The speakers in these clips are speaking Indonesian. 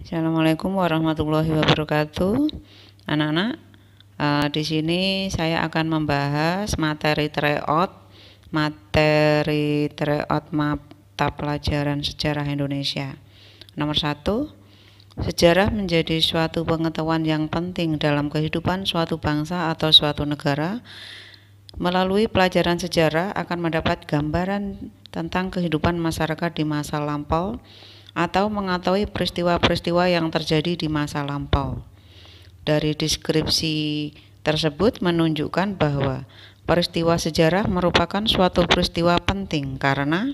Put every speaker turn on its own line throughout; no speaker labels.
Assalamualaikum warahmatullahi wabarakatuh. Anak-anak, di sini saya akan membahas materi tryout mata pelajaran sejarah Indonesia. Nomor 1, sejarah menjadi suatu pengetahuan yang penting dalam kehidupan suatu bangsa atau suatu negara. Melalui pelajaran sejarah akan mendapat gambaran tentang kehidupan masyarakat di masa lampau atau mengetahui peristiwa-peristiwa yang terjadi di masa lampau. Dari deskripsi tersebut menunjukkan bahwa peristiwa sejarah merupakan suatu peristiwa penting karena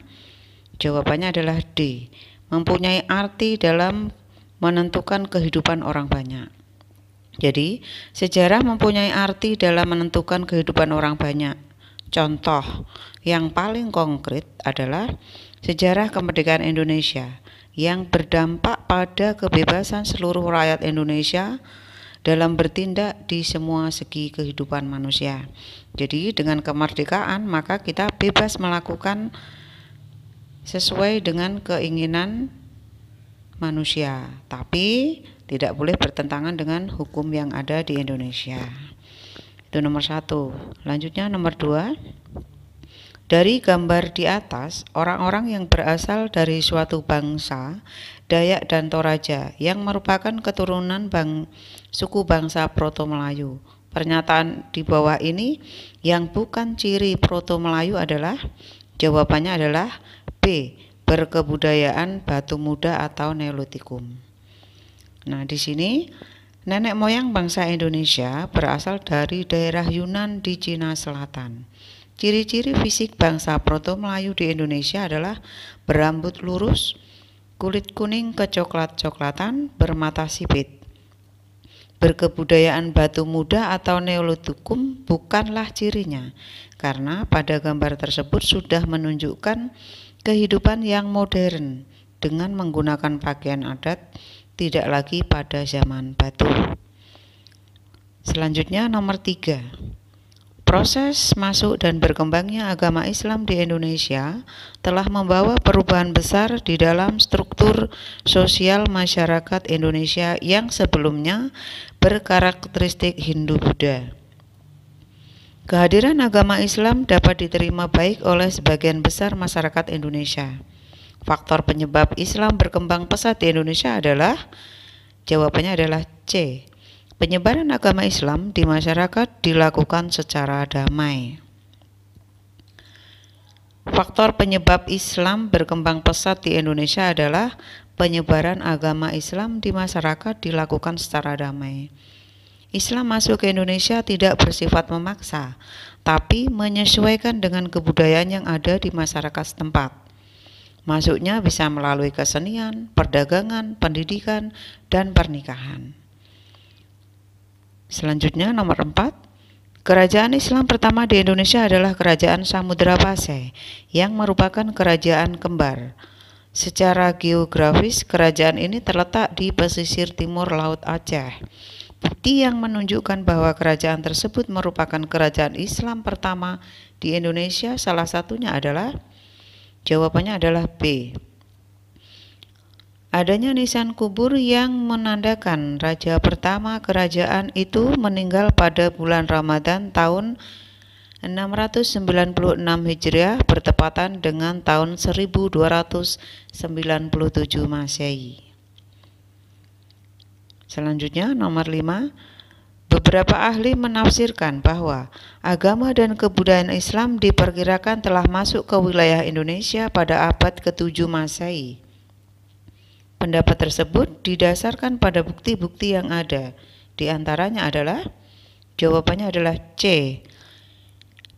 jawabannya adalah D, mempunyai arti dalam menentukan kehidupan orang banyak. Jadi, sejarah mempunyai arti dalam menentukan kehidupan orang banyak. Contoh yang paling konkret adalah sejarah kemerdekaan Indonesia yang berdampak pada kebebasan seluruh rakyat Indonesia dalam bertindak di semua segi kehidupan manusia. Jadi dengan kemerdekaan maka kita bebas melakukan sesuai dengan keinginan manusia, tapi tidak boleh bertentangan dengan hukum yang ada di Indonesia. Itu nomor 1. Lanjutnya nomor 2. Dari gambar di atas, orang-orang yang berasal dari suatu bangsa, Dayak dan Toraja, yang merupakan keturunan suku bangsa Proto-Melayu. Pernyataan di bawah ini yang bukan ciri Proto-Melayu adalah, jawabannya adalah B, berkebudayaan batu muda atau Neolitikum. Nah, di sini nenek moyang bangsa Indonesia berasal dari daerah Yunan di Cina Selatan. Ciri-ciri fisik bangsa Proto-Melayu di Indonesia adalah berambut lurus, kulit kuning kecoklat-coklatan, bermata sipit. Berkebudayaan batu muda atau Neolitikum bukanlah cirinya, karena pada gambar tersebut sudah menunjukkan kehidupan yang modern dengan menggunakan pakaian adat, tidak lagi pada zaman batu. Selanjutnya nomor 3. Proses masuk dan berkembangnya agama Islam di Indonesia telah membawa perubahan besar di dalam struktur sosial masyarakat Indonesia yang sebelumnya berkarakteristik Hindu-Buddha. Kehadiran agama Islam dapat diterima baik oleh sebagian besar masyarakat Indonesia. Faktor penyebab Islam berkembang pesat di Indonesia adalah, jawabannya adalah C. Penyebaran agama Islam di masyarakat dilakukan secara damai. Faktor penyebab Islam berkembang pesat di Indonesia adalah penyebaran agama Islam di masyarakat dilakukan secara damai. Islam masuk ke Indonesia tidak bersifat memaksa, tapi menyesuaikan dengan kebudayaan yang ada di masyarakat setempat. Masuknya bisa melalui kesenian, perdagangan, pendidikan, dan pernikahan. Selanjutnya nomor 4. Kerajaan Islam pertama di Indonesia adalah Kerajaan Samudra Pasai yang merupakan kerajaan kembar. Secara geografis, kerajaan ini terletak di pesisir timur Laut Aceh. Bukti yang menunjukkan bahwa kerajaan tersebut merupakan kerajaan Islam pertama di Indonesia salah satunya adalah, jawabannya adalah B. Adanya nisan kubur yang menandakan raja pertama kerajaan itu meninggal pada bulan Ramadan tahun 696 Hijriah bertepatan dengan tahun 1297 Masehi. Selanjutnya nomor 5. Beberapa ahli menafsirkan bahwa agama dan kebudayaan Islam diperkirakan telah masuk ke wilayah Indonesia pada abad ke-7 Masehi. Pendapat tersebut didasarkan pada bukti-bukti yang ada. Di antaranya adalah, jawabannya adalah C.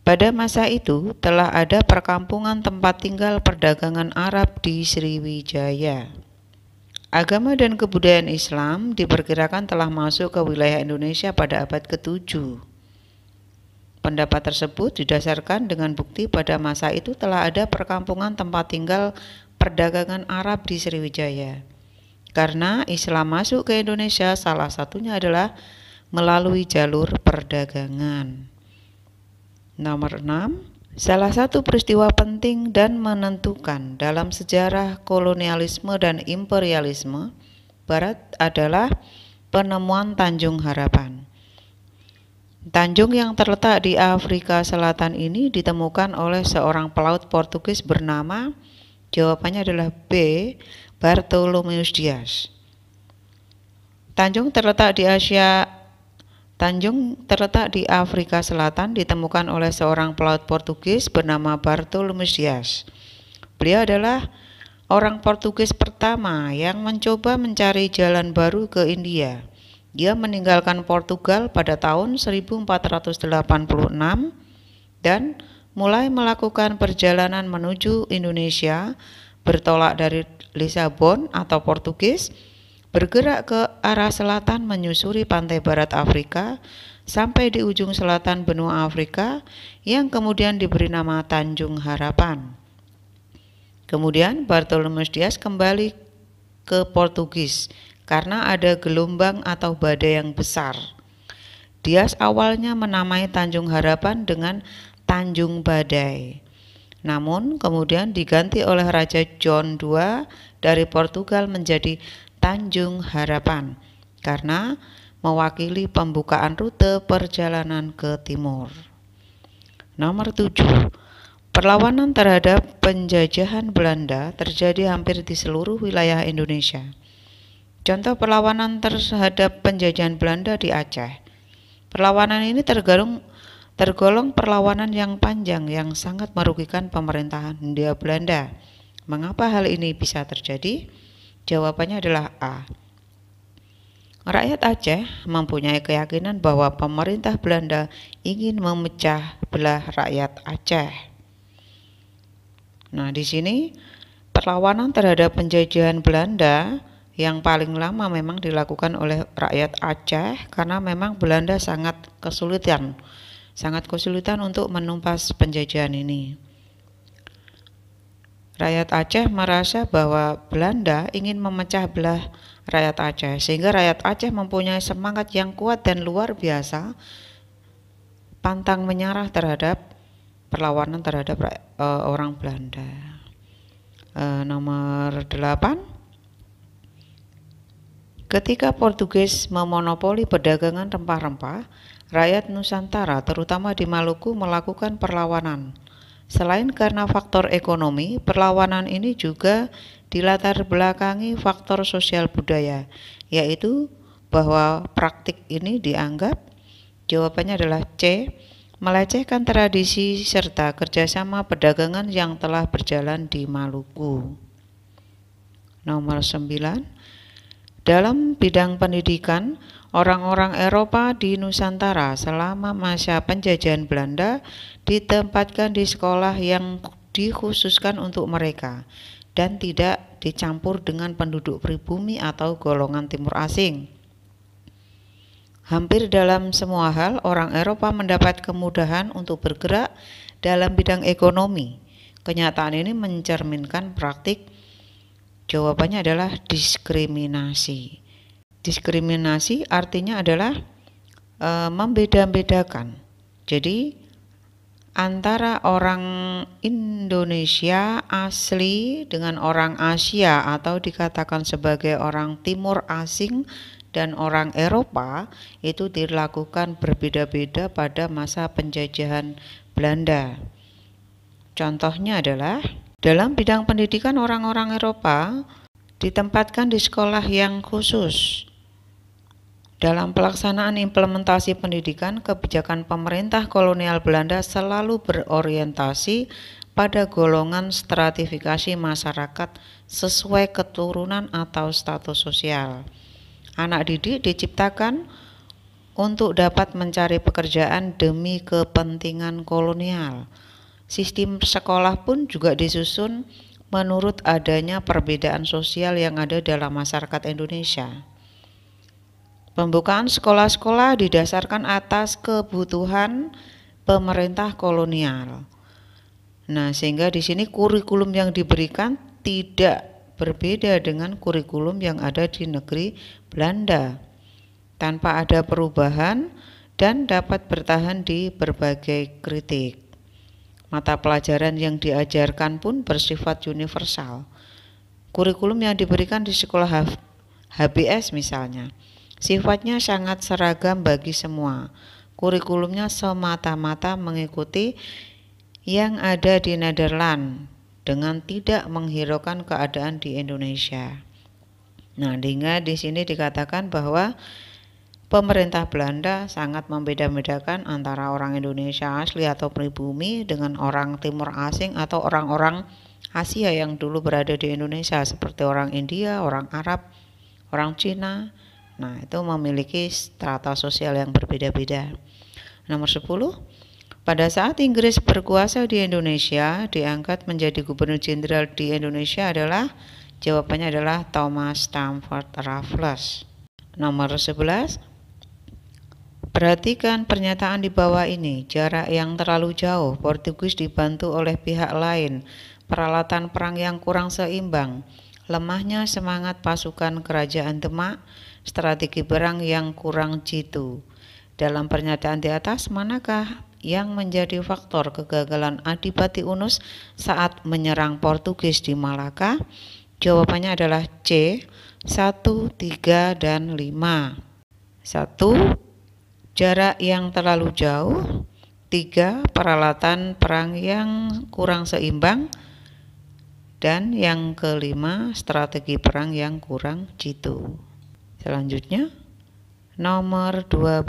Pada masa itu telah ada perkampungan tempat tinggal perdagangan Arab di Sriwijaya. Agama dan kebudayaan Islam diperkirakan telah masuk ke wilayah Indonesia pada abad ke-7. Pendapat tersebut didasarkan dengan bukti pada masa itu telah ada perkampungan tempat tinggal perdagangan Arab di Sriwijaya. Karena Islam masuk ke Indonesia salah satunya adalah melalui jalur perdagangan. Nomor 6. Salah satu peristiwa penting dan menentukan dalam sejarah kolonialisme dan imperialisme barat adalah penemuan Tanjung Harapan. Tanjung yang terletak di Afrika Selatan ini ditemukan oleh seorang pelaut Portugis bernama, jawabannya adalah B, Bartholomeus Dias. Tanjung terletak di Afrika Selatan ditemukan oleh seorang pelaut Portugis bernama Bartholomeus Dias. Beliau adalah orang Portugis pertama yang mencoba mencari jalan baru ke India. Dia meninggalkan Portugal pada tahun 1486 dan mulai melakukan perjalanan menuju Indonesia, bertolak dari Lisabon atau Portugis, bergerak ke arah selatan menyusuri pantai barat Afrika sampai di ujung selatan benua Afrika yang kemudian diberi nama Tanjung Harapan. Kemudian Bartholomeus Dias kembali ke Portugis karena ada gelombang atau badai yang besar. Dias awalnya menamai Tanjung Harapan dengan Tanjung Badai. Namun kemudian diganti oleh Raja John II dari Portugal menjadi Tanjung Harapan karena mewakili pembukaan rute perjalanan ke timur. Nomor 7. Perlawanan terhadap penjajahan Belanda terjadi hampir di seluruh wilayah Indonesia. Contoh perlawanan terhadap penjajahan Belanda di Aceh. Perlawanan ini tergolong perlawanan yang panjang yang sangat merugikan pemerintahan Hindia Belanda. Mengapa hal ini bisa terjadi? Jawabannya adalah A. Rakyat Aceh mempunyai keyakinan bahwa pemerintah Belanda ingin memecah belah rakyat Aceh. Nah, di sini perlawanan terhadap penjajahan Belanda yang paling lama memang dilakukan oleh rakyat Aceh karena memang Belanda sangat kesulitan untuk menumpas penjajahan ini. Rakyat Aceh merasa bahwa Belanda ingin memecah belah rakyat Aceh, sehingga rakyat Aceh mempunyai semangat yang kuat dan luar biasa, pantang menyerah terhadap perlawanan terhadap orang Belanda. Nomor 8. Ketika Portugis memonopoli perdagangan rempah-rempah, rakyat Nusantara terutama di Maluku melakukan perlawanan. Selain karena faktor ekonomi, perlawanan ini juga dilatar belakangi faktor sosial budaya, yaitu bahwa praktik ini dianggap, jawabannya adalah C, melecehkan tradisi serta kerjasama perdagangan yang telah berjalan di Maluku. Nomor 9. Dalam bidang pendidikan, orang-orang Eropa di Nusantara selama masa penjajahan Belanda ditempatkan di sekolah yang dikhususkan untuk mereka dan tidak dicampur dengan penduduk pribumi atau golongan timur asing. Hampir dalam semua hal, orang Eropa mendapat kemudahan untuk bergerak dalam bidang ekonomi. Kenyataan ini mencerminkan praktik. Jawabannya adalah diskriminasi. Diskriminasi artinya adalah membeda-bedakan. Jadi antara orang Indonesia asli dengan orang Asia atau dikatakan sebagai orang timur asing dan orang Eropa itu dilakukan berbeda-beda pada masa penjajahan Belanda. Contohnya adalah dalam bidang pendidikan, orang-orang Eropa ditempatkan di sekolah yang khusus. Dalam pelaksanaan implementasi pendidikan, kebijakan pemerintah kolonial Belanda selalu berorientasi pada golongan stratifikasi masyarakat sesuai keturunan atau status sosial. Anak didik diciptakan untuk dapat mencari pekerjaan demi kepentingan kolonial. Sistem sekolah pun juga disusun menurut adanya perbedaan sosial yang ada dalam masyarakat Indonesia. Pembukaan sekolah-sekolah didasarkan atas kebutuhan pemerintah kolonial. Nah, sehingga di sini kurikulum yang diberikan tidak berbeda dengan kurikulum yang ada di negeri Belanda, tanpa ada perubahan dan dapat bertahan di berbagai kritik. Mata pelajaran yang diajarkan pun bersifat universal. Kurikulum yang diberikan di sekolah HBS misalnya. Sifatnya sangat seragam bagi semua. Kurikulumnya semata-mata mengikuti yang ada di Nederland dengan tidak menghiraukan keadaan di Indonesia. Nah, hingga di sini dikatakan bahwa pemerintah Belanda sangat membeda-bedakan antara orang Indonesia asli atau pribumi dengan orang timur asing atau orang-orang Asia yang dulu berada di Indonesia seperti orang India, orang Arab, orang Cina. Nah, itu memiliki strata sosial yang berbeda-beda. Nomor 10. Pada saat Inggris berkuasa di Indonesia, diangkat menjadi gubernur jenderal di Indonesia jawabannya adalah Thomas Stamford Raffles. Nomor 11. Perhatikan pernyataan di bawah ini. Jarak yang terlalu jauh, Portugis dibantu oleh pihak lain, peralatan perang yang kurang seimbang, lemahnya semangat pasukan kerajaan Demak, strategi perang yang kurang jitu. Dalam pernyataan di atas, manakah yang menjadi faktor kegagalan Adipati Unus saat menyerang Portugis di Malaka? Jawabannya adalah C, 1, 3, dan 5. 1. Jarak yang terlalu jauh. 3. Peralatan perang yang kurang seimbang. Dan yang kelima, strategi perang yang kurang jitu. Selanjutnya, nomor 12.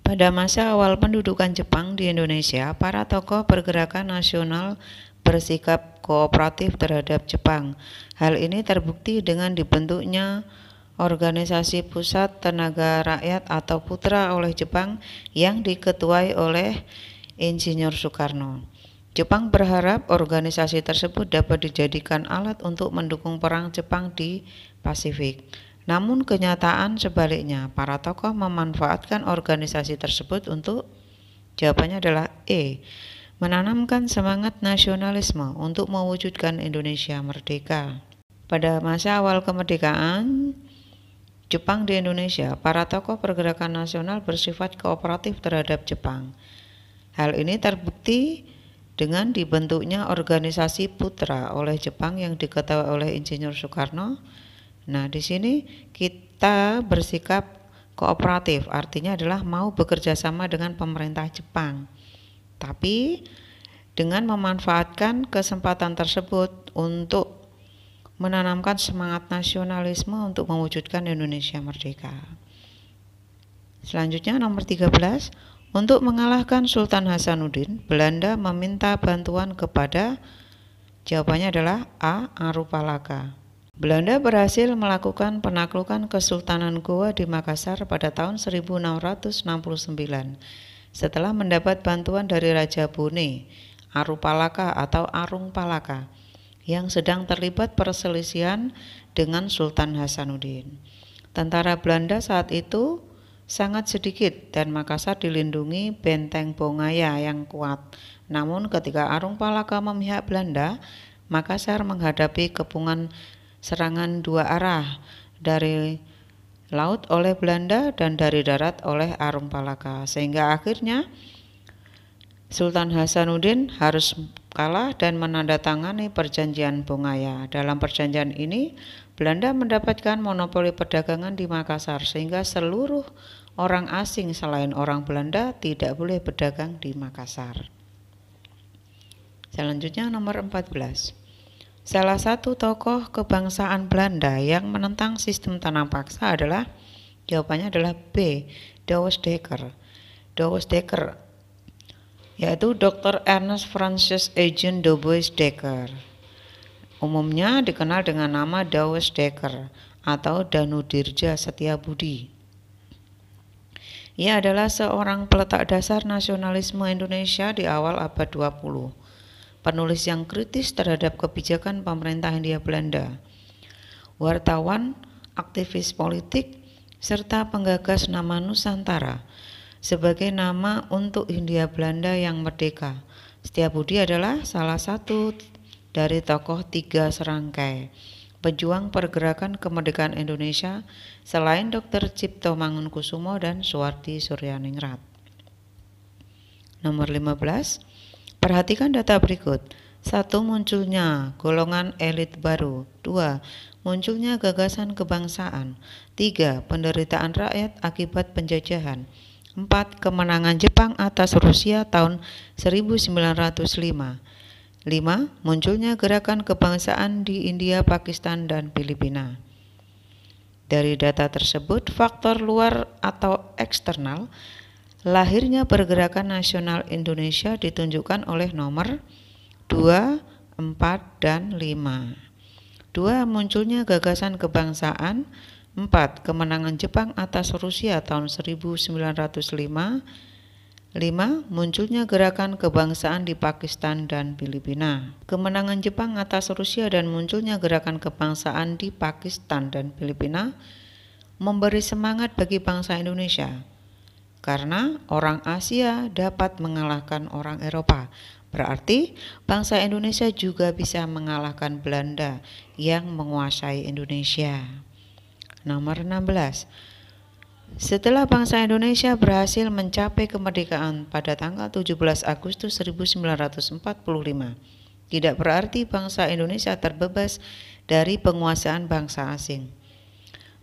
Pada masa awal pendudukan Jepang di Indonesia, para tokoh pergerakan nasional bersikap kooperatif terhadap Jepang. Hal ini terbukti dengan dibentuknya Organisasi Pusat Tenaga Rakyat atau Putra oleh Jepang yang diketuai oleh Insinyur Soekarno. Jepang berharap organisasi tersebut dapat dijadikan alat untuk mendukung perang Jepang di Pasifik. Namun kenyataan sebaliknya, para tokoh memanfaatkan organisasi tersebut untuk, jawabannya adalah E, menanamkan semangat nasionalisme untuk mewujudkan Indonesia merdeka. Pada masa awal kemerdekaan Jepang di Indonesia, para tokoh pergerakan nasional bersifat kooperatif terhadap Jepang. Hal ini terbukti dengan dibentuknya organisasi Putra oleh Jepang yang diketuai oleh Insinyur Soekarno. Nah, di sini kita bersikap kooperatif, artinya adalah mau bekerja sama dengan pemerintah Jepang. Tapi dengan memanfaatkan kesempatan tersebut untuk menanamkan semangat nasionalisme untuk mewujudkan Indonesia merdeka. Selanjutnya nomor 13, untuk mengalahkan Sultan Hasanuddin, Belanda meminta bantuan kepada, jawabannya adalah A, Arupalaka. Belanda berhasil melakukan penaklukan Kesultanan Goa di Makassar pada tahun 1669 setelah mendapat bantuan dari Raja Bone, Arupalaka atau Arung Palaka, yang sedang terlibat perselisihan dengan Sultan Hasanuddin. Tentara Belanda saat itu sangat sedikit dan Makassar dilindungi benteng Bongaya yang kuat. Namun ketika Arung Palaka memihak Belanda, Makassar menghadapi kepungan serangan dua arah, dari laut oleh Belanda dan dari darat oleh Arung Palaka, sehingga akhirnya Sultan Hasanuddin harus kalah dan menandatangani perjanjian Bongaya. Dalam perjanjian ini, Belanda mendapatkan monopoli perdagangan di Makassar sehingga seluruh orang asing selain orang Belanda tidak boleh berdagang di Makassar. Selanjutnya nomor 14. Salah satu tokoh kebangsaan Belanda yang menentang sistem tanam paksa adalah, jawabannya adalah B, Douwes Dekker. Douwes Dekker yaitu Dr. Ernest Francis Eugen Douwes Dekker. Umumnya dikenal dengan nama Douwes Dekker atau Danudirja Setiabudi. Ia adalah seorang peletak dasar nasionalisme Indonesia di awal abad 20. Penulis yang kritis terhadap kebijakan pemerintah Hindia Belanda, wartawan, aktivis politik, serta penggagas nama Nusantara sebagai nama untuk Hindia Belanda yang merdeka. Setiabudi adalah salah satu dari tokoh tiga serangkai pejuang pergerakan kemerdekaan Indonesia selain Dr. Cipto Mangunkusumo dan Suwardi Suryaningrat. Nomor 15. Perhatikan data berikut. 1. Munculnya golongan elit baru. 2. Munculnya gagasan kebangsaan. 3. Penderitaan rakyat akibat penjajahan. 4. Kemenangan Jepang atas Rusia tahun 1905. 5. Munculnya gerakan kebangsaan di India, Pakistan, dan Filipina. Dari data tersebut, faktor luar atau eksternal lahirnya pergerakan nasional Indonesia ditunjukkan oleh nomor 2, 4, dan 5. 2. Munculnya gagasan kebangsaan. 4. Kemenangan Jepang atas Rusia tahun 1905. 5. Munculnya gerakan kebangsaan di Pakistan dan Filipina. Kemenangan Jepang atas Rusia dan munculnya gerakan kebangsaan di Pakistan dan Filipina memberi semangat bagi bangsa Indonesia, karena orang Asia dapat mengalahkan orang Eropa. Berarti bangsa Indonesia juga bisa mengalahkan Belanda yang menguasai Indonesia. Nomor 16. Setelah bangsa Indonesia berhasil mencapai kemerdekaan pada tanggal 17 Agustus 1945, tidak berarti bangsa Indonesia terbebas dari penguasaan bangsa asing.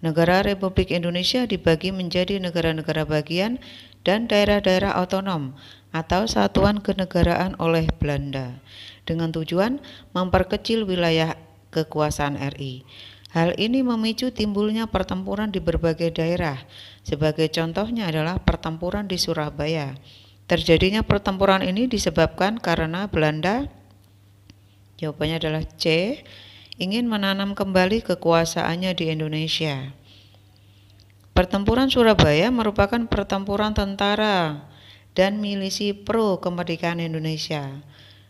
Negara Republik Indonesia dibagi menjadi negara-negara bagian dan daerah-daerah otonom atau satuan kenegaraan oleh Belanda dengan tujuan memperkecil wilayah kekuasaan RI. Hal ini memicu timbulnya pertempuran di berbagai daerah. Sebagai contohnya adalah pertempuran di Surabaya. Terjadinya pertempuran ini disebabkan karena Belanda, jawabannya adalah C, ingin menanam kembali kekuasaannya di Indonesia. Pertempuran Surabaya merupakan pertempuran tentara dan milisi pro kemerdekaan Indonesia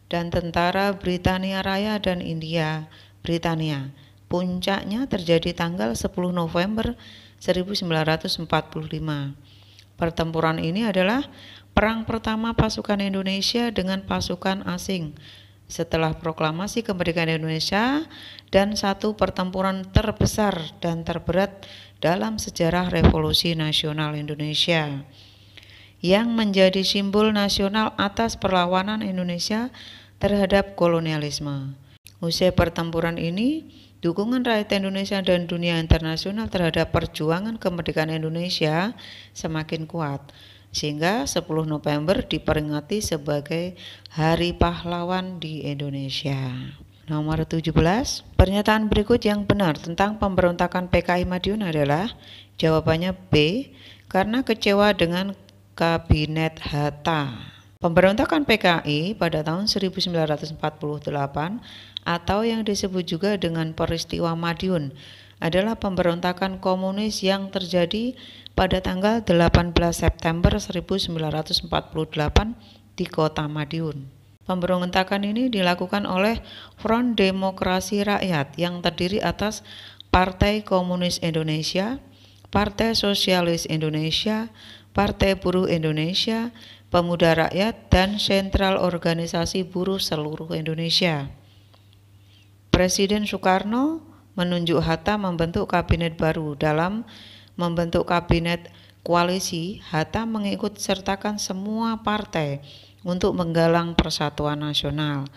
dan tentara Britania Raya dan India Britania. Puncaknya terjadi tanggal 10 November 1945. Pertempuran ini adalah perang pertama pasukan Indonesia dengan pasukan asing setelah proklamasi kemerdekaan Indonesia dan satu pertempuran terbesar dan terberat dalam sejarah Revolusi Nasional Indonesia yang menjadi simbol nasional atas perlawanan Indonesia terhadap kolonialisme. Usai pertempuran ini, dukungan rakyat Indonesia dan dunia internasional terhadap perjuangan kemerdekaan Indonesia semakin kuat, sehingga 10 November diperingati sebagai Hari Pahlawan di Indonesia. Nomor 17, pernyataan berikut yang benar tentang pemberontakan PKI Madiun adalah jawabannya B, karena kecewa dengan Kabinet Hatta. Pemberontakan PKI pada tahun 1948 atau yang disebut juga dengan peristiwa Madiun adalah pemberontakan komunis yang terjadi pada tanggal 18 September 1948 di kota Madiun. Pemberontakan ini dilakukan oleh Front Demokrasi Rakyat yang terdiri atas Partai Komunis Indonesia, Partai Sosialis Indonesia, Partai Buruh Indonesia, Pemuda Rakyat, dan Sentral Organisasi Buruh Seluruh Indonesia. Presiden Soekarno menunjuk Hatta membentuk kabinet baru. Dalam membentuk kabinet koalisi, Hatta mengikut sertakan semua partai untuk menggalang persatuan nasional.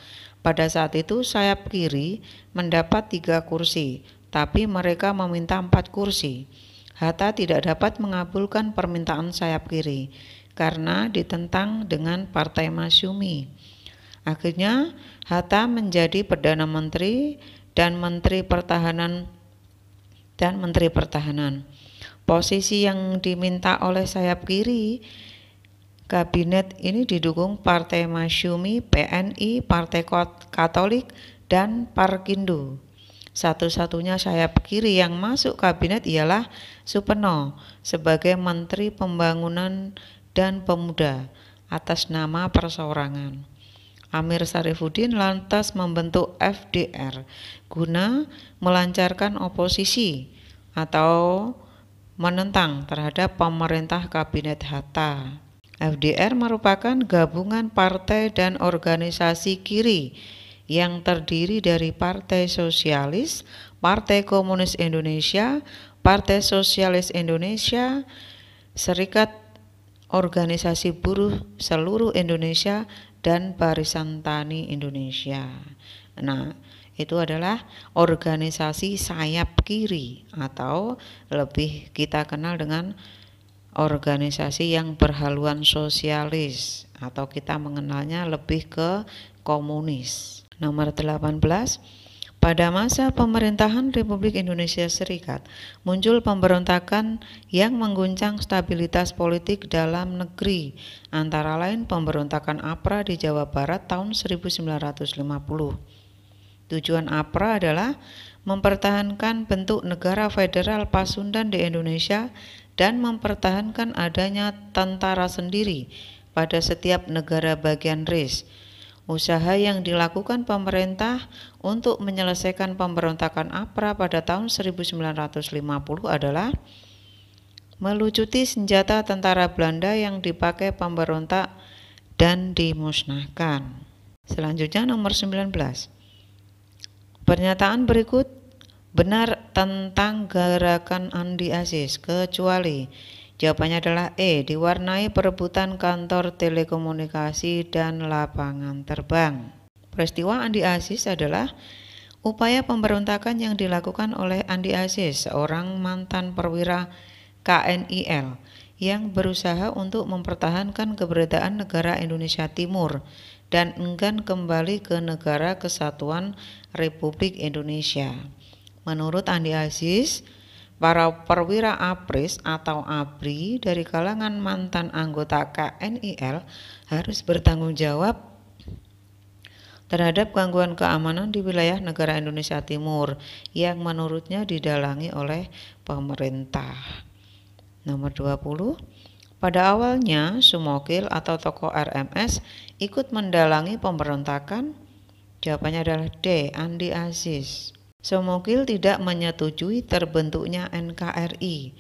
Pada saat itu sayap kiri mendapat 3 kursi, tapi mereka meminta 4 kursi. Hatta tidak dapat mengabulkan permintaan sayap kiri karena ditentang dengan Partai Masyumi. Akhirnya Hatta menjadi Perdana Menteri dan Menteri Pertahanan. Posisi yang diminta oleh sayap kiri kabinet ini didukung Partai Masyumi, PNI, Partai Katolik, dan Parkindo. Satu-satunya sayap kiri yang masuk kabinet ialah Supeno sebagai Menteri Pembangunan dan Pemuda atas nama perseorangan. Amir Syarifuddin lantas membentuk FDR guna melancarkan oposisi atau menentang terhadap pemerintah kabinet Hatta. FDR merupakan gabungan partai dan organisasi kiri yang terdiri dari Partai Sosialis, Partai Komunis Indonesia, Partai Sosialis Indonesia, Serikat Organisasi Buruh Seluruh Indonesia, dan Barisan Tani Indonesia. Nah, itu adalah organisasi sayap kiri atau lebih kita kenal dengan organisasi yang berhaluan sosialis atau kita mengenalnya lebih ke komunis. Nomor 18, pada masa pemerintahan Republik Indonesia Serikat, muncul pemberontakan yang mengguncang stabilitas politik dalam negeri, antara lain pemberontakan APRA di Jawa Barat tahun 1950. Tujuan APRA adalah mempertahankan bentuk negara federal Pasundan di Indonesia dan mempertahankan adanya tentara sendiri pada setiap negara bagian RIS. Usaha yang dilakukan pemerintah untuk menyelesaikan pemberontakan APRA pada tahun 1950 adalah melucuti senjata tentara Belanda yang dipakai pemberontak dan dimusnahkan. Selanjutnya nomor 19. Pernyataan berikut benar tentang gerakan Andi Aziz, kecuali jawabannya adalah E, diwarnai perebutan kantor telekomunikasi dan lapangan terbang. Peristiwa Andi Aziz adalah upaya pemberontakan yang dilakukan oleh Andi Aziz, seorang mantan perwira KNIL yang berusaha untuk mempertahankan keberadaan negara Indonesia Timur dan enggan kembali ke negara kesatuan Republik Indonesia. Menurut Andi Aziz, para perwira APRIS atau ABRI dari kalangan mantan anggota KNIL harus bertanggung jawab terhadap gangguan keamanan di wilayah negara Indonesia Timur yang menurutnya didalangi oleh pemerintah. Nomor 20. Pada awalnya, Sumokil atau tokoh RMS ikut mendalangi pemberontakan. Jawabannya adalah D, Andi Aziz. Sumokil tidak menyetujui terbentuknya NKRI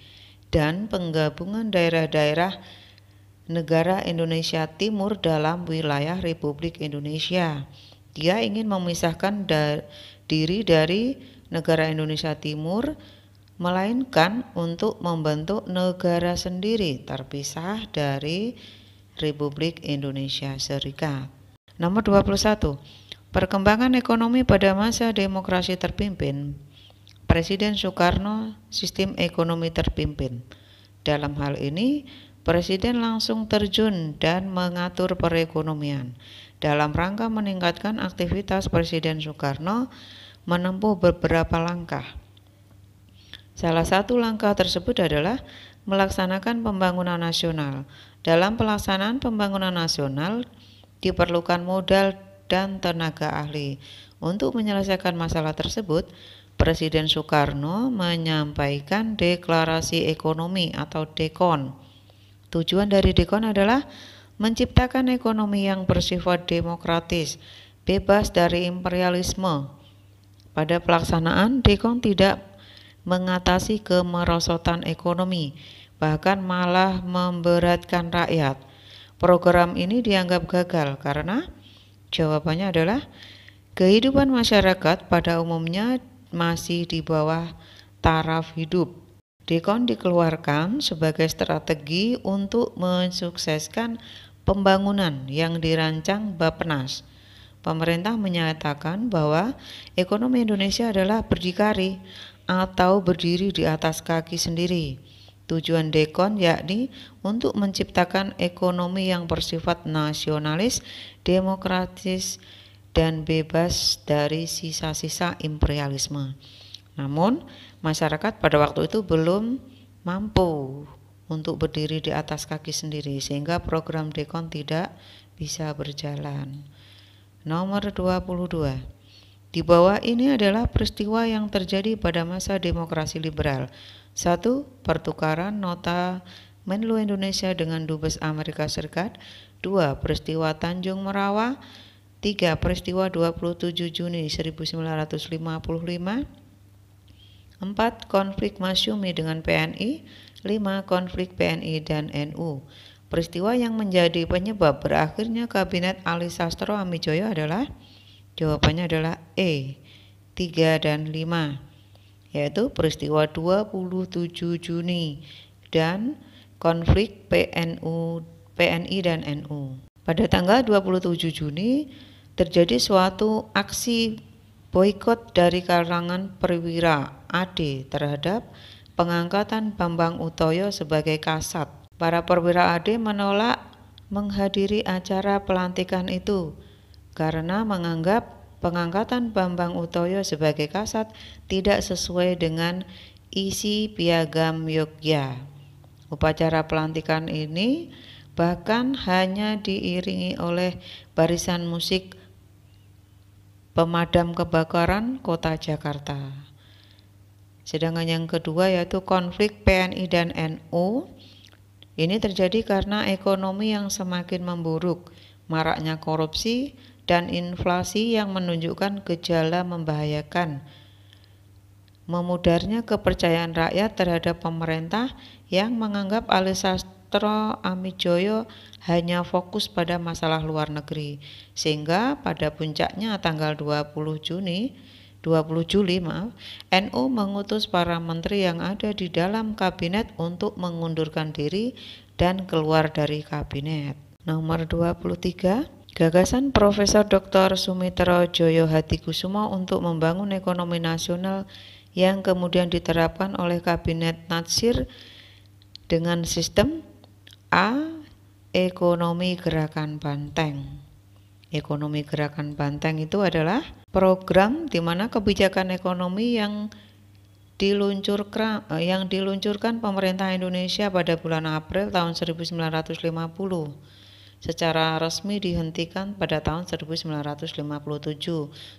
dan penggabungan daerah-daerah negara Indonesia Timur dalam wilayah Republik Indonesia. Dia ingin memisahkan diri dari negara Indonesia Timur, melainkan untuk membentuk negara sendiri terpisah dari Republik Indonesia Serikat. Nomor 21. Perkembangan ekonomi pada masa demokrasi terpimpin. Presiden Soekarno sistem ekonomi terpimpin. Dalam hal ini, Presiden langsung terjun dan mengatur perekonomian. Dalam rangka meningkatkan aktivitas, Presiden Soekarno menempuh beberapa langkah. Salah satu langkah tersebut adalah melaksanakan pembangunan nasional. Dalam pelaksanaan pembangunan nasional, diperlukan modal dan tenaga ahli. Untuk menyelesaikan masalah tersebut, Presiden Soekarno menyampaikan deklarasi ekonomi atau DEKON. Tujuan dari DEKON adalah menciptakan ekonomi yang bersifat demokratis, bebas dari imperialisme. Pada pelaksanaan, DEKON tidak mengatasi kemerosotan ekonomi, bahkan malah memberatkan rakyat. Program ini dianggap gagal karena jawabannya adalah kehidupan masyarakat pada umumnya masih di bawah taraf hidup. DEKON dikeluarkan sebagai strategi untuk mensukseskan pembangunan yang dirancang Bappenas. Pemerintah menyatakan bahwa ekonomi Indonesia adalah berdikari atau berdiri di atas kaki sendiri. Tujuan DEKON yakni untuk menciptakan ekonomi yang bersifat nasionalis, demokratis, dan bebas dari sisa-sisa imperialisme. Namun, masyarakat pada waktu itu belum mampu untuk berdiri di atas kaki sendiri, sehingga program DEKON tidak bisa berjalan. Nomor 22. Di bawah ini adalah peristiwa yang terjadi pada masa demokrasi liberal. 1. Pertukaran nota Menlu Indonesia dengan Dubes Amerika Serikat. 2. Peristiwa Tanjung Merawa. 3. Peristiwa 27 Juni 1955. 4. Konflik Masyumi dengan PNI. 5. Konflik PNI dan NU. Peristiwa yang menjadi penyebab berakhirnya Kabinet Ali Sastro Amijoyo adalah, jawabannya adalah E, 3 dan 5, yaitu peristiwa 27 Juni dan konflik PNI dan NU. Pada tanggal 27 Juni terjadi suatu aksi boikot dari kalangan perwira AD terhadap pengangkatan Bambang Utoyo sebagai Kasat. Para perwira AD menolak menghadiri acara pelantikan itu karena menganggap pengangkatan Bambang Utoyo sebagai Kasat tidak sesuai dengan isi Piagam Yogya. Upacara pelantikan ini bahkan hanya diiringi oleh barisan musik pemadam kebakaran Kota Jakarta. Sedangkan yang kedua yaitu konflik PNI dan NU. Ini terjadi karena ekonomi yang semakin memburuk, maraknya korupsi dan inflasi yang menunjukkan gejala membahayakan, memudarnya kepercayaan rakyat terhadap pemerintah yang menganggap Alisastro Amijoyo hanya fokus pada masalah luar negeri, sehingga pada puncaknya tanggal 20 Juli, NU mengutus para menteri yang ada di dalam kabinet untuk mengundurkan diri dan keluar dari kabinet. Nomor 23, gagasan Profesor Dr. Sumitro Joyo Hadikusumo untuk membangun ekonomi nasional yang kemudian diterapkan oleh Kabinet Natsir dengan sistem A. Ekonomi Gerakan Banteng. Ekonomi Gerakan Banteng itu adalah program di mana kebijakan ekonomi yang diluncurkan pemerintah Indonesia pada bulan April tahun 1950 secara resmi dihentikan pada tahun 1957.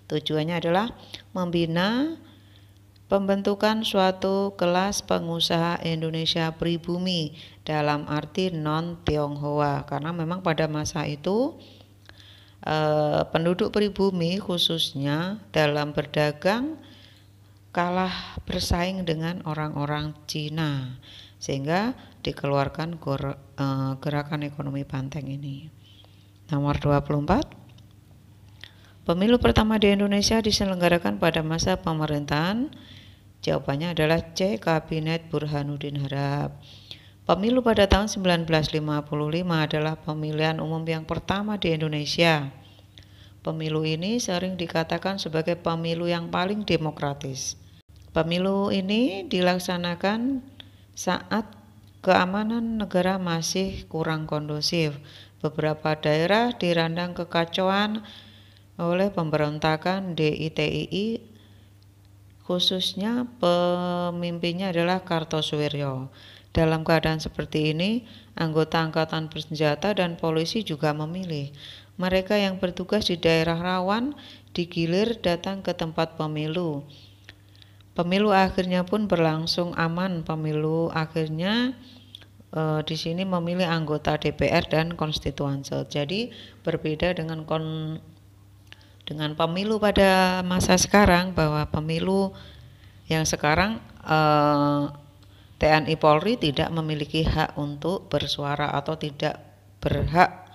Tujuannya adalah membina pembentukan suatu kelas pengusaha Indonesia pribumi dalam arti non-Tionghoa, karena memang pada masa itu penduduk pribumi khususnya dalam berdagang kalah bersaing dengan orang-orang Cina, sehingga dikeluarkan gerakan ekonomi Banteng ini. Nomor 24, pemilu pertama di Indonesia diselenggarakan pada masa pemerintahan. Jawabannya adalah C. Kabinet Burhanuddin Harahap. Pemilu pada tahun 1955 adalah pemilihan umum yang pertama di Indonesia. Pemilu ini sering dikatakan sebagai pemilu yang paling demokratis. Pemilu ini dilaksanakan saat keamanan negara masih kurang kondusif. Beberapa daerah dirandang kekacauan oleh pemberontakan DITII, khususnya pemimpinnya adalah Kartosuwiryo. Dalam keadaan seperti ini, anggota angkatan bersenjata dan polisi juga memilih. Mereka yang bertugas di daerah rawan digilir datang ke tempat pemilu. Pemilu akhirnya pun berlangsung aman. Pemilu akhirnya di sini memilih anggota DPR dan konstituante. Jadi berbeda dengan pemilu pada masa sekarang, bahwa pemilu yang sekarang TNI Polri tidak memiliki hak untuk bersuara atau tidak berhak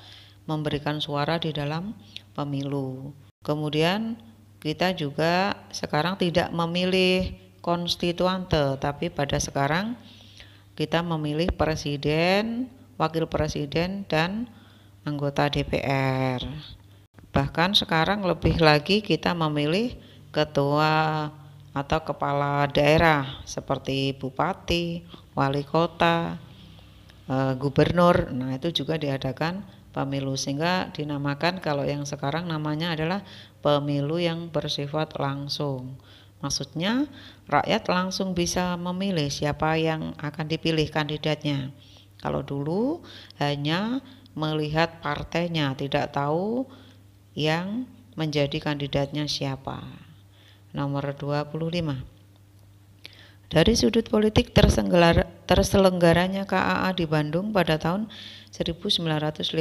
memberikan suara di dalam pemilu. Kemudian kita juga sekarang tidak memilih konstituante, tapi pada sekarang kita memilih presiden, wakil presiden, dan anggota DPR. Bahkan sekarang lebih lagi kita memilih ketua atau kepala daerah seperti bupati, wali kota, gubernur. Nah, itu juga diadakan pemilu, sehingga dinamakan, kalau yang sekarang namanya adalah pemilu yang bersifat langsung. Maksudnya rakyat langsung bisa memilih siapa yang akan dipilih kandidatnya. Kalau dulu hanya melihat partainya, tidak tahu yang menjadi kandidatnya siapa. Nomor 25. Dari sudut politik terselenggaranya KAA di Bandung pada tahun 1955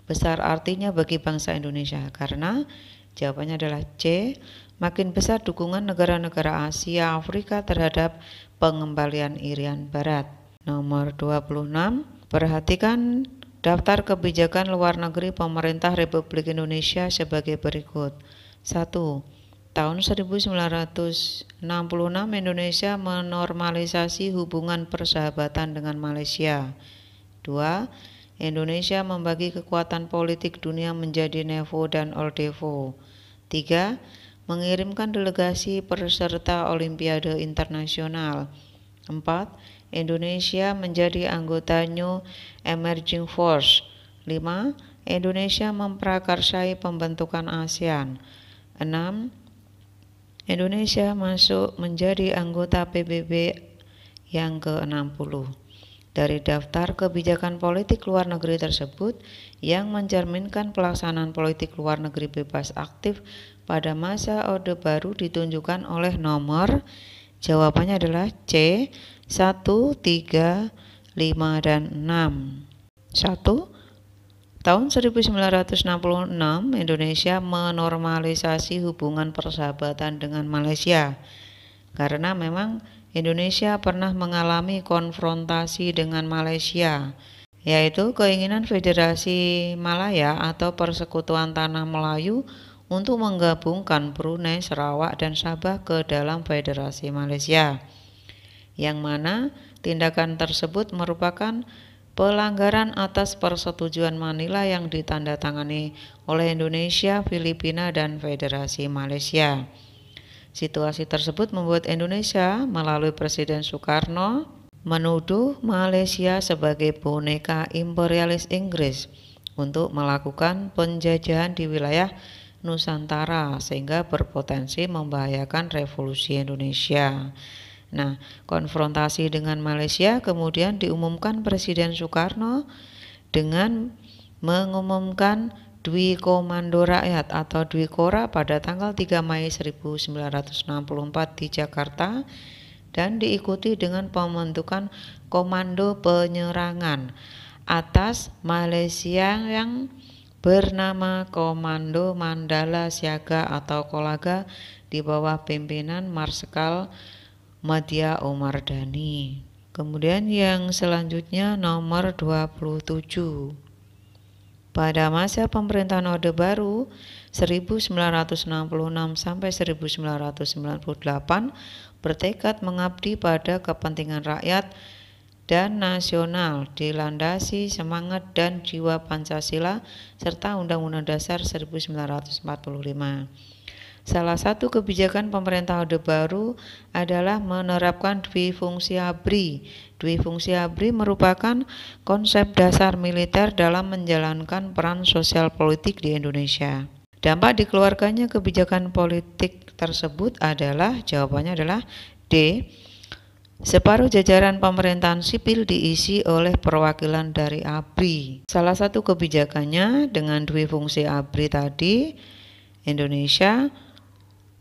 besar artinya bagi bangsa Indonesia, karena jawabannya adalah C. Makin besar dukungan negara-negara Asia Afrika terhadap pengembalian Irian Barat. Nomor 26. Perhatikan daftar kebijakan luar negeri pemerintah Republik Indonesia sebagai berikut. 1. Tahun 1966 Indonesia menormalisasi hubungan persahabatan dengan Malaysia. 2. Indonesia membagi kekuatan politik dunia menjadi NEVO dan OLDEVO. 3. Mengirimkan delegasi peserta Olimpiade Internasional. 4. Indonesia menjadi anggota New Emerging Force. 5. Indonesia memprakarsai pembentukan ASEAN. 6. Indonesia masuk menjadi anggota PBB yang ke-60. Dari daftar kebijakan politik luar negeri tersebut yang mencerminkan pelaksanaan politik luar negeri bebas aktif pada masa Orde Baru ditunjukkan oleh nomor, jawabannya adalah C, 1, 3, 5, dan 6. 1. Tahun 1966, Indonesia menormalisasi hubungan persahabatan dengan Malaysia. Karena memang Indonesia pernah mengalami konfrontasi dengan Malaysia, yaitu keinginan Federasi Malaya atau Persekutuan Tanah Melayu untuk menggabungkan Brunei, Sarawak, dan Sabah ke dalam Federasi Malaysia, yang mana tindakan tersebut merupakan pelanggaran atas persetujuan Manila yang ditandatangani oleh Indonesia, Filipina, dan Federasi Malaysia. Situasi tersebut membuat Indonesia melalui Presiden Soekarno menuduh Malaysia sebagai boneka imperialis Inggris untuk melakukan penjajahan di wilayah Nusantara sehingga berpotensi membahayakan revolusi Indonesia. Nah, konfrontasi dengan Malaysia kemudian diumumkan Presiden Soekarno dengan mengumumkan Dwi Komando Rakyat atau Dwi Kora pada tanggal 3 Mei 1964 di Jakarta dan diikuti dengan pembentukan Komando Penyerangan atas Malaysia yang bernama Komando Mandala Siaga atau Kolaga di bawah pimpinan Marsikal Madya Omar Dhani. Kemudian yang selanjutnya nomor 27. Pada masa pemerintahan Orde Baru 1966 sampai 1998 bertekad mengabdi pada kepentingan rakyat dan nasional dilandasi semangat dan jiwa Pancasila serta Undang-Undang Dasar 1945. Salah satu kebijakan pemerintah Orde Baru adalah menerapkan Dwifungsi ABRI. Dwifungsi ABRI merupakan konsep dasar militer dalam menjalankan peran sosial politik di Indonesia. Dampak dikeluarkannya kebijakan politik tersebut adalah, jawabannya adalah D. Separuh jajaran pemerintahan sipil diisi oleh perwakilan dari ABRI. Salah satu kebijakannya dengan Dwifungsi ABRI tadi, Indonesia,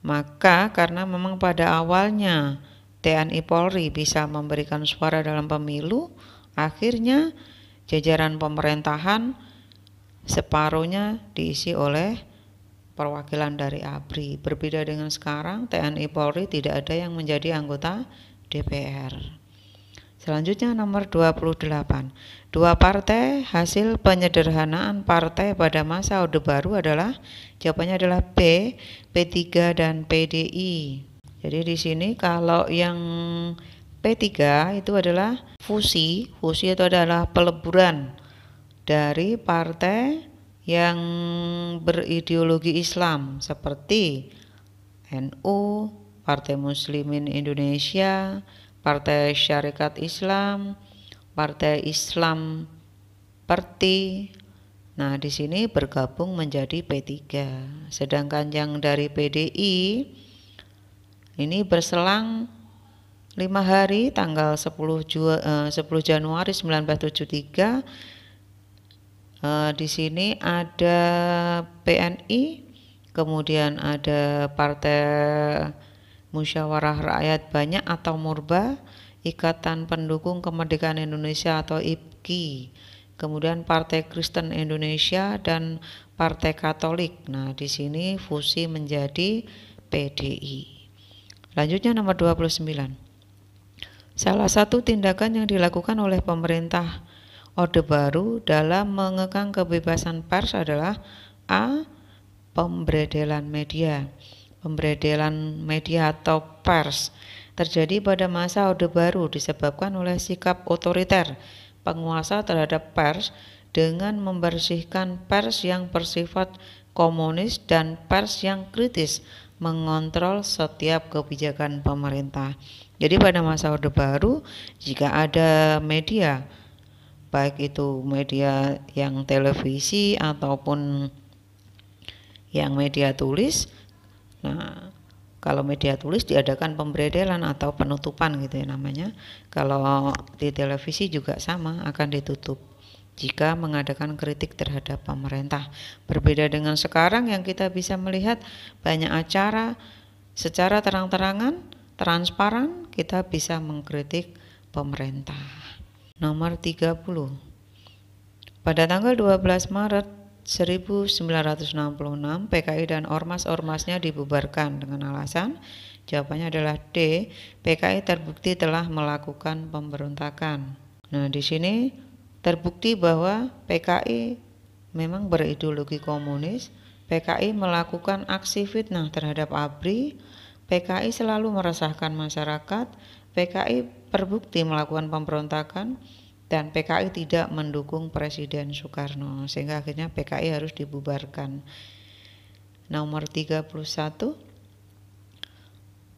maka karena memang pada awalnya TNI Polri bisa memberikan suara dalam pemilu, akhirnya jajaran pemerintahan separuhnya diisi oleh perwakilan dari ABRI. Berbeda dengan sekarang, TNI Polri tidak ada yang menjadi anggota DPR. Selanjutnya nomor 28. Dua partai hasil penyederhanaan partai pada masa Orde Baru adalah, jawabannya adalah B, P3 dan PDI. Jadi di sini kalau yang P3 itu adalah fusi itu adalah peleburan dari partai yang berideologi Islam seperti NU, Partai Muslimin Indonesia, Partai Syarikat Islam, Partai Islam Perti. Nah, di sini bergabung menjadi P3. Sedangkan yang dari PDI ini berselang 5 hari tanggal 10 Januari 1973. Di sini ada PNI, kemudian ada Partai Musyawarah Rakyat Banyak atau Murba, Ikatan Pendukung Kemerdekaan Indonesia atau IPKI, kemudian Partai Kristen Indonesia dan Partai Katolik. Nah, di sini fusi menjadi PDI. Lanjutnya nomor 29. Salah satu tindakan yang dilakukan oleh pemerintah Orde Baru dalam mengekang kebebasan pers adalah A. Pemberedelan media. Pemberedelan media atau pers terjadi pada masa Orde Baru disebabkan oleh sikap otoriter penguasa terhadap pers dengan membersihkan pers yang bersifat komunis dan pers yang kritis mengontrol setiap kebijakan pemerintah. Jadi pada masa Orde Baru, jika ada media, baik itu media yang televisi ataupun yang media tulis, nah kalau media tulis diadakan pemberedelan atau penutupan gitu ya namanya. Kalau di televisi juga sama, akan ditutup jika mengadakan kritik terhadap pemerintah. Berbeda dengan sekarang yang kita bisa melihat banyak acara secara terang-terangan, transparan, kita bisa mengkritik pemerintah. Nomor 30. Pada tanggal 12 Maret 1966, PKI dan ormas-ormasnya dibubarkan dengan alasan, jawabannya adalah D, PKI terbukti telah melakukan pemberontakan. Nah, di sini terbukti bahwa PKI memang berideologi komunis, PKI melakukan aksi fitnah terhadap ABRI, PKI selalu meresahkan masyarakat, PKI terbukti melakukan pemberontakan, dan PKI tidak mendukung Presiden Soekarno, sehingga akhirnya PKI harus dibubarkan. Nomor 31.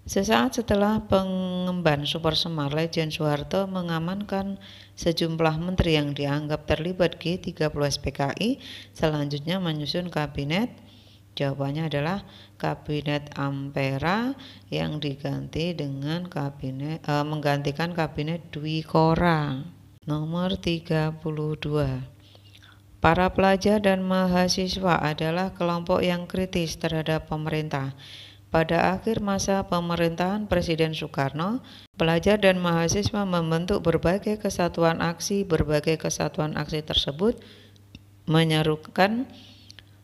Sesaat setelah pengemban Super Semar, Lejen Soeharto mengamankan sejumlah menteri yang dianggap terlibat G30S PKI, selanjutnya menyusun kabinet. Jawabannya adalah Kabinet Ampera yang diganti dengan menggantikan Kabinet Dwi Korra. Nomor 32. Para pelajar dan mahasiswa adalah kelompok yang kritis terhadap pemerintah. Pada akhir masa pemerintahan Presiden Soekarno, pelajar dan mahasiswa membentuk berbagai kesatuan aksi. Berbagai kesatuan aksi tersebut menyerukan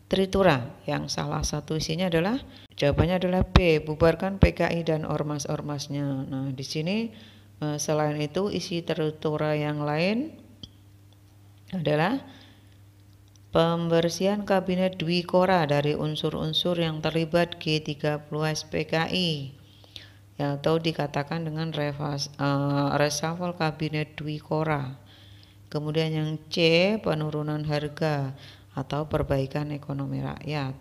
Tritura, yang salah satu isinya adalah, jawabannya adalah B, bubarkan PKI dan ormas-ormasnya. Nah, di sini selain itu isi Tritura yang lain adalah pembersihan Kabinet Dwi Korra dari unsur-unsur yang terlibat G30S PKI, atau dikatakan dengan reshuffle Kabinet Dwi Korra. Kemudian yang C, penurunan harga atau perbaikan ekonomi rakyat.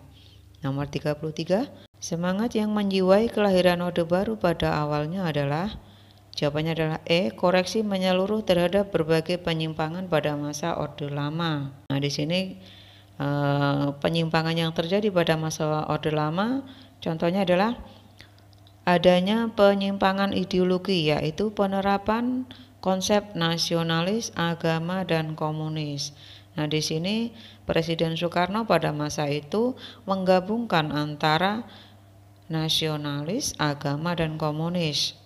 Nomor 33. Semangat yang menjiwai kelahiran Orde Baru pada awalnya adalah, jawabannya adalah E, koreksi menyeluruh terhadap berbagai penyimpangan pada masa Orde Lama. Nah, di sini penyimpangan yang terjadi pada masa Orde Lama contohnya adalah adanya penyimpangan ideologi, yaitu penerapan konsep nasionalis, agama, dan komunis. Nah, di sini Presiden Soekarno pada masa itu menggabungkan antara nasionalis, agama, dan komunis.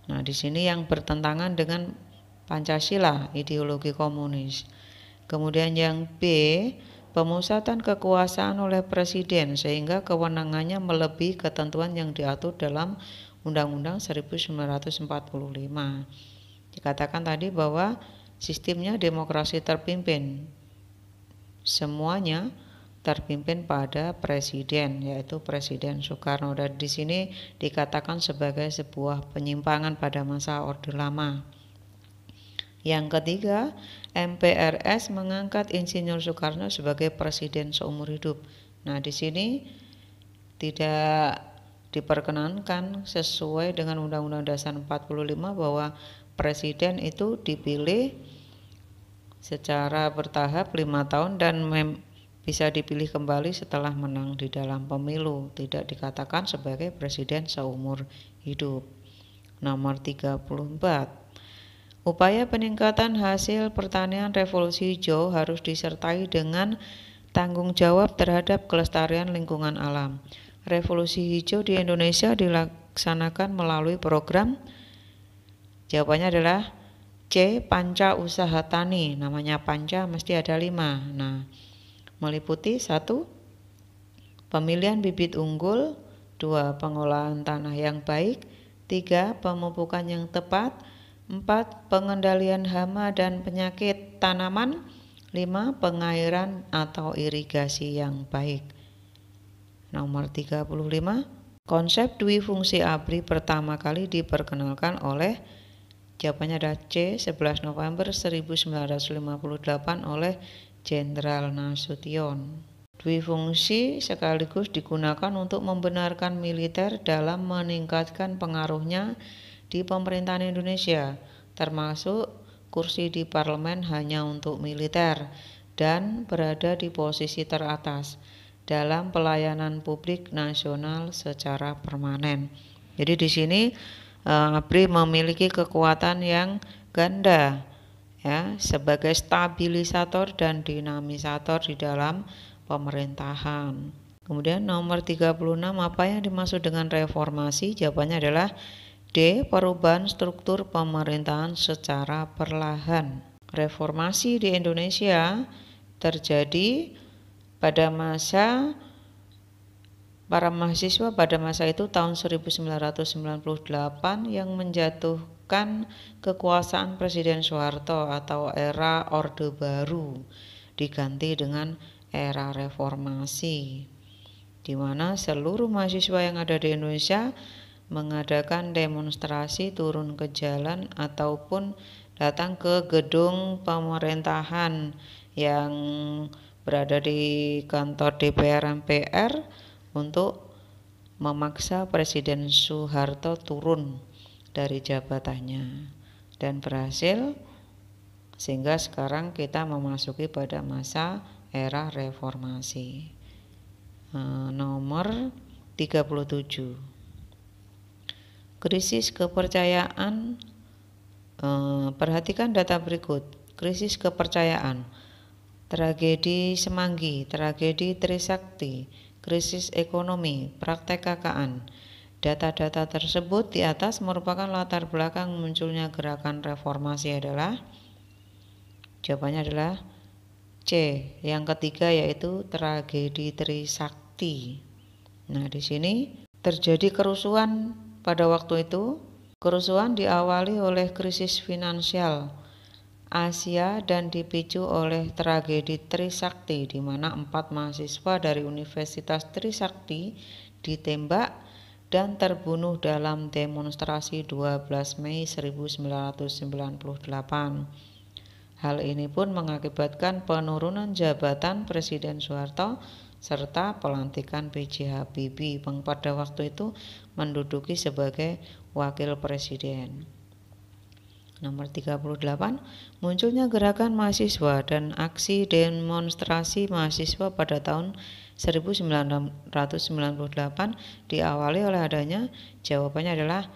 Nah, di sini yang bertentangan dengan Pancasila, ideologi komunis. Kemudian yang B, pemusatan kekuasaan oleh presiden sehingga kewenangannya melebihi ketentuan yang diatur dalam Undang-Undang 1945. Dikatakan tadi bahwa sistemnya demokrasi terpimpin, semuanya terpimpin pada presiden, yaitu Presiden Soekarno. Dan di sini dikatakan sebagai sebuah penyimpangan pada masa Orde Lama. Yang ketiga, MPRS mengangkat Insinyur Soekarno sebagai presiden seumur hidup. Nah, di sini tidak diperkenankan sesuai dengan Undang-Undang Dasar 45 bahwa presiden itu dipilih secara bertahap 5 tahun dan bisa dipilih kembali setelah menang di dalam pemilu. Tidak dikatakan sebagai presiden seumur hidup. Nomor 34. Upaya peningkatan hasil pertanian revolusi hijau harus disertai dengan tanggung jawab terhadap kelestarian lingkungan alam. Revolusi hijau di Indonesia dilaksanakan melalui program, jawabannya adalah C, Panca Usaha Tani. Namanya Panca mesti ada 5. Nah, meliputi 1, pemilihan bibit unggul, 2, pengolahan tanah yang baik, 3, pemupukan yang tepat, 4, pengendalian hama dan penyakit tanaman, 5, pengairan atau irigasi yang baik. Nomor 35, konsep dwi fungsi ABRI pertama kali diperkenalkan oleh, jawabannya adalah C, 11 November 1958 oleh Jenderal Nasution. Dwifungsi sekaligus digunakan untuk membenarkan militer dalam meningkatkan pengaruhnya di pemerintahan Indonesia, termasuk kursi di parlemen hanya untuk militer dan berada di posisi teratas dalam pelayanan publik nasional secara permanen. Jadi di sini ABRI memiliki kekuatan yang ganda ya sebagai stabilisator dan dinamisator di dalam pemerintahan. Kemudian nomor 36, apa yang dimaksud dengan reformasi? Jawabannya adalah D. Perubahan struktur pemerintahan secara perlahan. Reformasi di Indonesia terjadi pada masa para mahasiswa pada masa itu tahun 1998 yang menjatuhkan kekuasaan Presiden Soeharto atau era Orde Baru diganti dengan era reformasi, di mana seluruh mahasiswa yang ada di Indonesia mengadakan demonstrasi, turun ke jalan ataupun datang ke gedung pemerintahan yang berada di kantor DPR MPR untuk memaksa Presiden Soeharto turun dari jabatannya, dan berhasil, sehingga sekarang kita memasuki pada masa era reformasi. Nomor 37, krisis kepercayaan. Perhatikan data berikut. Krisis kepercayaan, tragedi Semanggi, tragedi Trisakti, krisis ekonomi, praktek KKN. Data-data tersebut di atas merupakan latar belakang munculnya gerakan reformasi adalah, jawabannya adalah C, yang ketiga, yaitu tragedi Trisakti. Nah, di sini terjadi kerusuhan pada waktu itu. Kerusuhan diawali oleh krisis finansial Asia dan dipicu oleh tragedi Trisakti, di mana 4 mahasiswa dari Universitas Trisakti ditembak dan terbunuh dalam demonstrasi 12 Mei 1998. Hal ini pun mengakibatkan penurunan jabatan Presiden Soeharto serta pelantikan B.J. Habibie yang pada waktu itu menduduki sebagai wakil presiden. Nomor 38, munculnya gerakan mahasiswa dan aksi demonstrasi mahasiswa pada tahun 1998 diawali oleh adanya, jawabannya adalah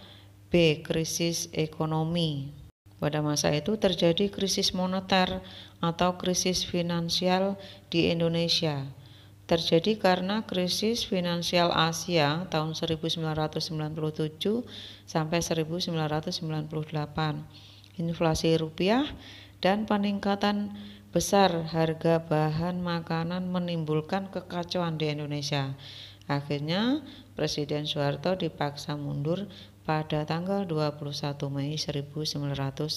B, krisis ekonomi. Pada masa itu terjadi krisis moneter atau krisis finansial di Indonesia. Terjadi karena krisis finansial Asia tahun 1997 sampai 1998, inflasi rupiah dan peningkatan besar harga bahan makanan menimbulkan kekacauan di Indonesia. Akhirnya Presiden Soeharto dipaksa mundur pada tanggal 21 Mei 1998.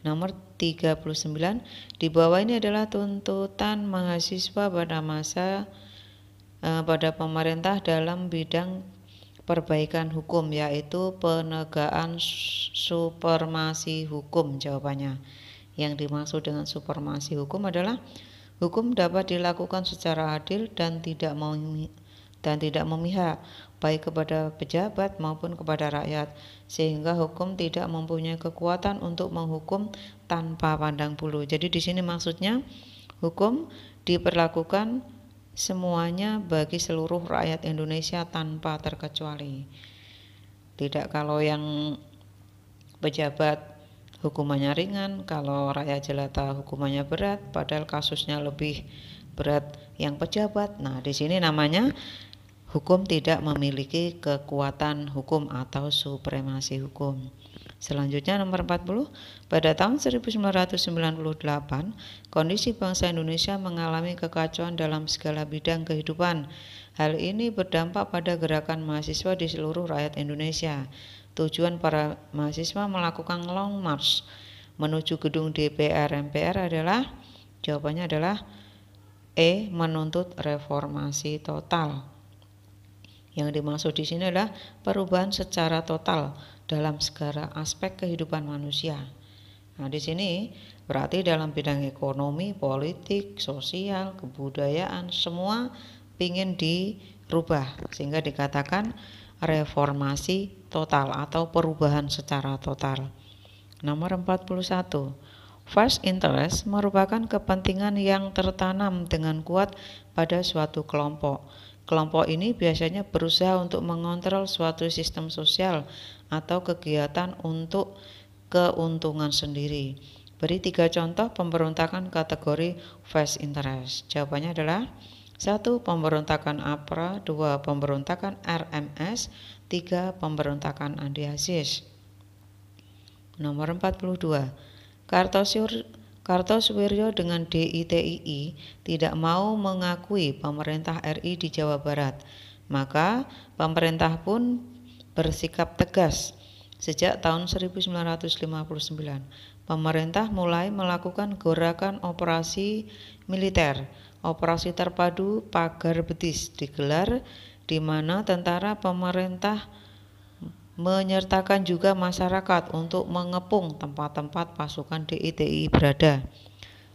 Nomor 39, di bawah ini adalah tuntutan mahasiswa pada pemerintah dalam bidang perbaikan hukum, yaitu penegakan supremasi hukum. Jawabannya, yang dimaksud dengan supremasi hukum adalah hukum dapat dilakukan secara adil dan tidak memihak baik kepada pejabat maupun kepada rakyat, sehingga hukum tidak mempunyai kekuatan untuk menghukum tanpa pandang bulu. Jadi di sini maksudnya hukum diperlakukan semuanya bagi seluruh rakyat Indonesia tanpa terkecuali. Tidak kalau yang pejabat hukumannya ringan, kalau rakyat jelata hukumannya berat, padahal kasusnya lebih berat yang pejabat. Nah, di sini namanya hukum tidak memiliki kekuatan hukum atau supremasi hukum. Selanjutnya nomor 40, pada tahun 1998 kondisi bangsa Indonesia mengalami kekacauan dalam segala bidang kehidupan. Hal ini berdampak pada gerakan mahasiswa di seluruh rakyat Indonesia. Tujuan para mahasiswa melakukan long march menuju gedung DPR MPR adalah, jawabannya adalah E, menuntut reformasi total. Yang dimaksud di sini adalah perubahan secara total dalam segala aspek kehidupan manusia. Nah, di sini berarti dalam bidang ekonomi, politik, sosial, kebudayaan, semua ingin dirubah sehingga dikatakan reformasi total atau perubahan secara total. Nomor 41. First interest merupakan kepentingan yang tertanam dengan kuat pada suatu kelompok. Kelompok ini biasanya berusaha untuk mengontrol suatu sistem sosial atau kegiatan untuk keuntungan sendiri. Beri 3 contoh pemberontakan kategori first interest. Jawabannya adalah 1. Pemberontakan APRA, 2. Pemberontakan RMS, 3. Pemberontakan Andi Aziz. Nomor 42. Kartosuwiryo dengan DITII tidak mau mengakui pemerintah RI di Jawa Barat. Maka pemerintah pun bersikap tegas. Sejak tahun 1959, pemerintah mulai melakukan gerakan operasi militer. Operasi terpadu Pagar Betis digelar di mana tentara pemerintah menyertakan juga masyarakat untuk mengepung tempat-tempat pasukan DITII berada.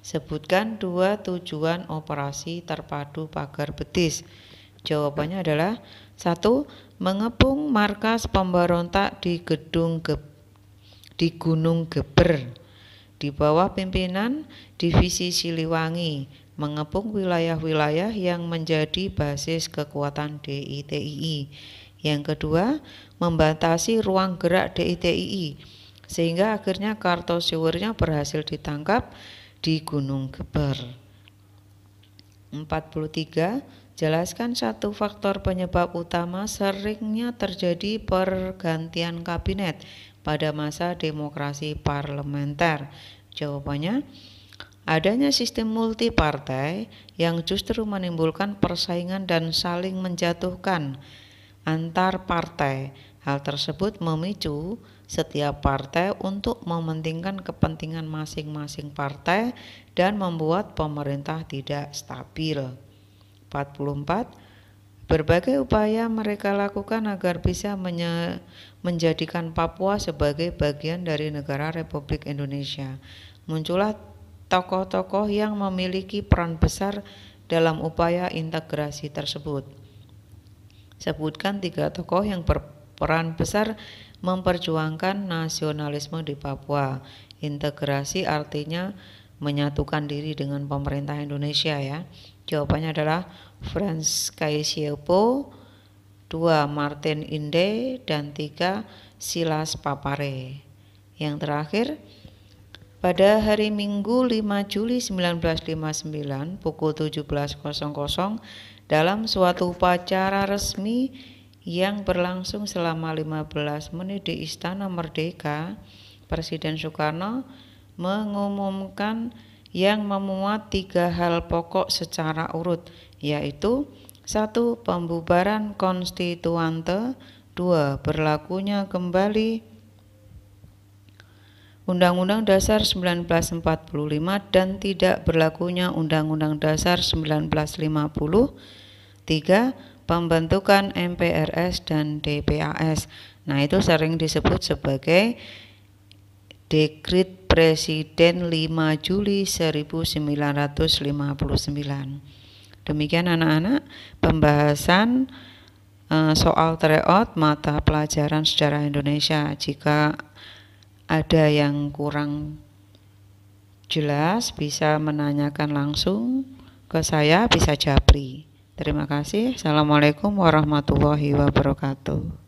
Sebutkan 2 tujuan operasi terpadu Pagar Betis. Jawabannya adalah 1. Mengepung markas pemberontak di Gunung Geber di bawah pimpinan Divisi Siliwangi, mengepung wilayah-wilayah yang menjadi basis kekuatan DITII. Yang kedua, membatasi ruang gerak DITII sehingga akhirnya Kartosuwiryo berhasil ditangkap di Gunung Geber. 43. Jelaskan satu faktor penyebab utama seringnya terjadi pergantian kabinet pada masa demokrasi parlementer. Jawabannya, adanya sistem multipartai yang justru menimbulkan persaingan dan saling menjatuhkan antar partai. Hal tersebut memicu setiap partai untuk mementingkan kepentingan masing-masing partai dan membuat pemerintah tidak stabil. 44. Berbagai upaya mereka lakukan agar bisa menjadikan Papua sebagai bagian dari negara Republik Indonesia. Muncullah tokoh-tokoh yang memiliki peran besar dalam upaya integrasi tersebut. Sebutkan 3 tokoh yang berperan besar memperjuangkan nasionalisme di Papua. Integrasi artinya menyatukan diri dengan pemerintah Indonesia ya. Jawabannya adalah Frans Kaisiepo, 2. Martin Inde, dan 3. Silas Papare. Yang terakhir, pada hari Minggu 5 Juli 1959 pukul 17.00 dalam suatu upacara resmi yang berlangsung selama 15 menit di Istana Merdeka, Presiden Soekarno mengumumkan yang memuat 3 hal pokok secara urut, yaitu 1. Pembubaran konstituante, 2. Berlakunya kembali Undang-Undang Dasar 1945 dan tidak berlakunya Undang-Undang Dasar 1950, 3. Pembentukan MPRS dan DPAS. Nah, itu sering disebut sebagai Dekrit Presiden 5 Juli 1959. Demikian anak-anak pembahasan soal tryout mata pelajaran sejarah Indonesia. Jika ada yang kurang jelas bisa menanyakan langsung ke saya, bisa japri. Terima kasih. Assalamualaikum warahmatullahi wabarakatuh.